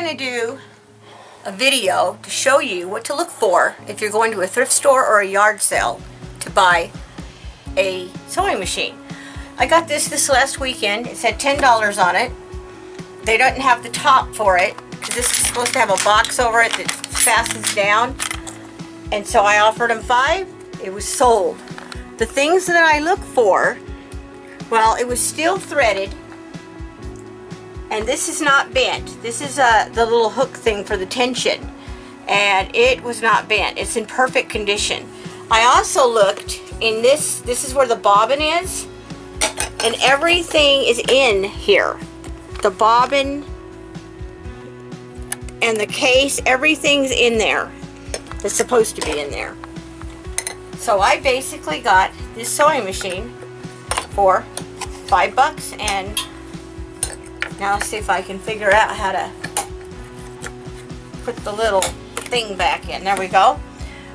going to do a video to show you what to look for if you're going to a thrift store or a yard sale to buy a sewing machine. I got this last weekend. It said $10 on it. They don't have the top for it because this is supposed to have a box over it that fastens down. And so I offered them $5. It was sold. The things that I look for, well, it was still threaded. And this is not bent. This is the little hook thing for the tension. And it was not bent. It's in perfect condition. I also looked in this is where the bobbin is. And everything is in here. The bobbin and the case, everything's in there. That's supposed to be in there. So I basically got this sewing machine for $5, and now let's see if I can figure out how to put the little thing back in. There we go.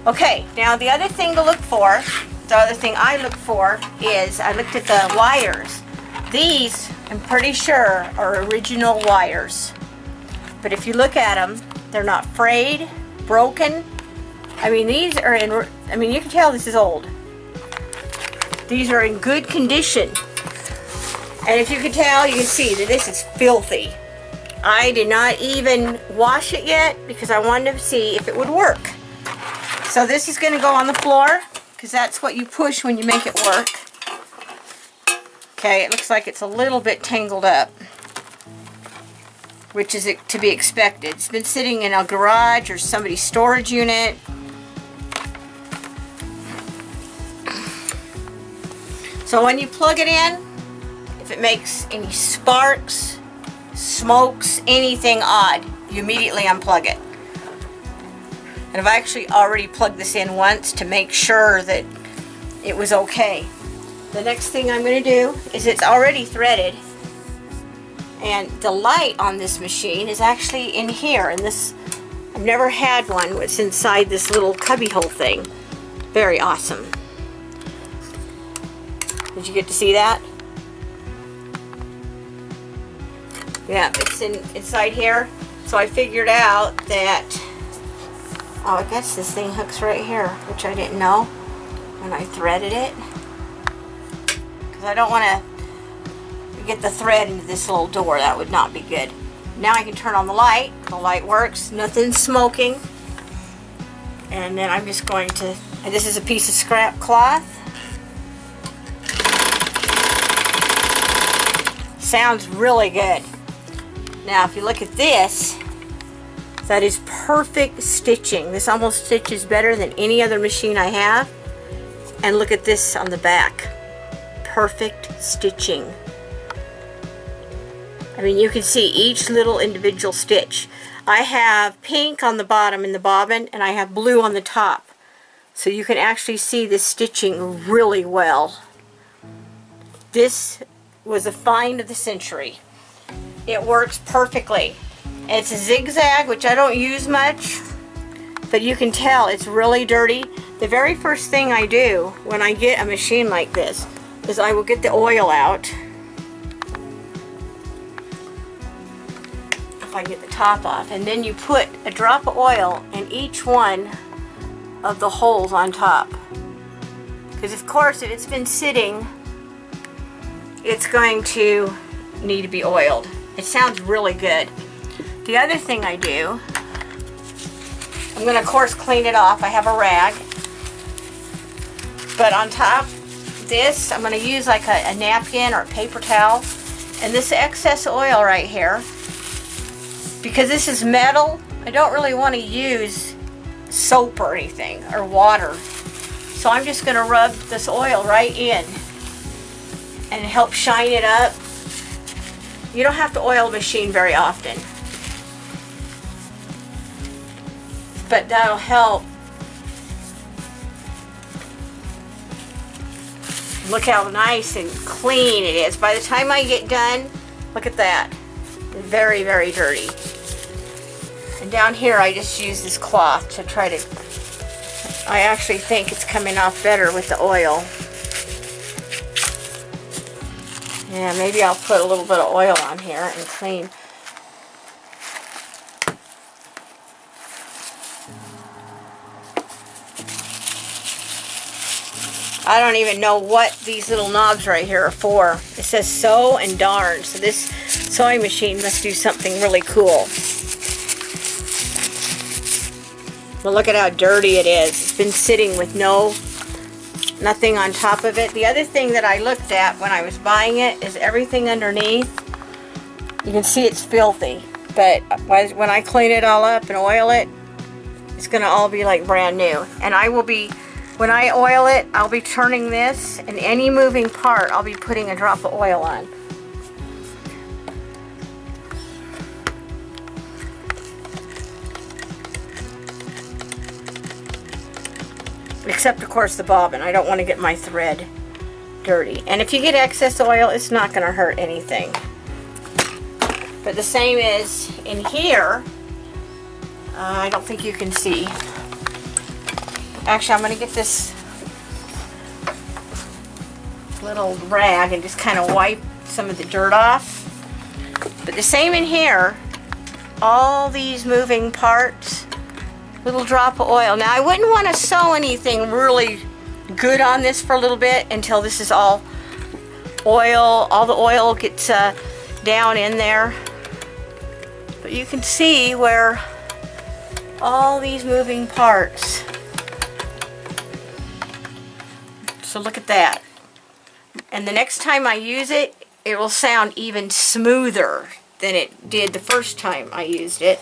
Okay, now the other thing to look for, the other thing I look for is, I looked at the wires. These, I'm pretty sure, are original wires. But if you look at them, they're not frayed, broken. I mean, these are in, you can tell this is old. These are in good condition. And if you can tell, you can see that this is filthy. I did not even wash it yet because I wanted to see if it would work. So this is going to go on the floor because that's what you push when you make it work. Okay, it looks like it's a little bit tangled up, which is to be expected. It's been sitting in a garage or somebody's storage unit. So when you plug it in, if it makes any sparks, smokes, anything odd, you immediately unplug it. And I've actually already plugged this in once to make sure that it was okay. The next thing I'm going to do is, it's already threaded, and the light on this machine is actually in here. And this, I've never had one that's inside this little cubby hole thing. Very awesome. Did you get to see that? Yeah, it's inside here. So I figured out that, oh, I guess this thing hooks right here, which I didn't know when I threaded it. Because I don't want to get the thread into this little door. That would not be good. Now I can turn on the light. The light works. Nothing's smoking. And then I'm just going to, and this is a piece of scrap cloth. Sounds really good. Now if you look at this, that is perfect stitching. This almost stitches better than any other machine I have. And look at this on the back. Perfect stitching. I mean, you can see each little individual stitch. I have pink on the bottom in the bobbin, and I have blue on the top. So you can actually see this stitching really well. This was a find of the century. It works perfectly. It's a zigzag, which I don't use much, but you can tell it's really dirty. The very first thing I do when I get a machine like this is I will get the oil out. If I get the top off, and then you put a drop of oil in each one of the holes on top. Because of course, if it's been sitting, it's going to need to be oiled. It sounds really good. The other thing I do, I'm going to of course clean it off. I have a rag. But on top of this, I'm going to use like a napkin or a paper towel. And this excess oil right here, because this is metal, I don't really want to use soap or anything, or water. So I'm just going to rub this oil right in and help shine it up. You don't have to oil a machine very often, but that'll help. Look how nice and clean it is. By the time I get done, look at that. Very, very dirty. And down here I just use this cloth to try to, I actually think it's coming off better with the oil. Yeah, maybe I'll put a little bit of oil on here and clean. I don't even know what these little knobs right here are for. It says sew and darn. So this sewing machine must do something really cool. But look at how dirty it is. It's been sitting with nothing on top of it. The other thing that I looked at when I was buying it is everything underneath. You can see it's filthy. But when I clean it all up and oil it, it's going to all be like brand new. And I will be, when I oil it, I'll be turning this, and any moving part, I'll be putting a drop of oil on. Except, of course, the bobbin. I don't want to get my thread dirty. And if you get excess oil, it's not going to hurt anything. But the same is in here. I don't think you can see. Actually, I'm going to get this little rag and just kind of wipe some of the dirt off. But the same in here. All these moving parts. Little drop of oil. Now, I wouldn't want to sew anything really good on this for a little bit until this is all oil. All the oil gets down in there. But you can see where all these moving parts. So look at that. And the next time I use it, it will sound even smoother than it did the first time I used it.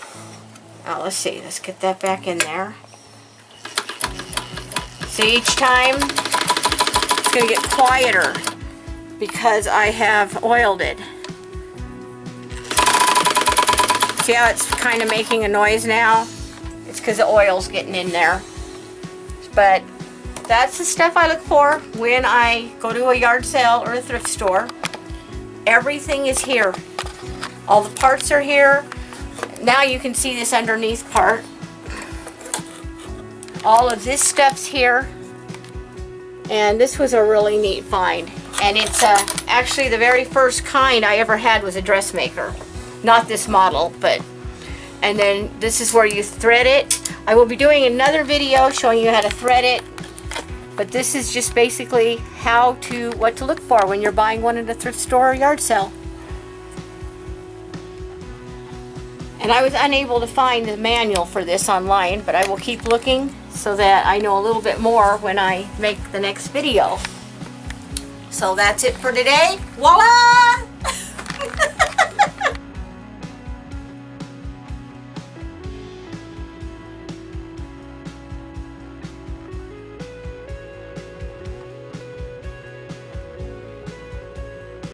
Now let's see, let's get that back in there. See, each time it's going to get quieter because I have oiled it. See how it's kind of making a noise now? It's because the oil's getting in there. But that's the stuff I look for when I go to a yard sale or a thrift store. Everything is here. All the parts are here. Now you can see this underneath part. All of this stuff's here. And this was a really neat find. And it's actually the very first kind I ever had was a Dressmaker. Not this model, but... And then this is where you thread it. I will be doing another video showing you how to thread it. But this is just basically what to look for when you're buying one at a thrift store or yard sale. And I was unable to find the manual for this online, but I will keep looking so that I know a little bit more when I make the next video. So that's it for today. Voila!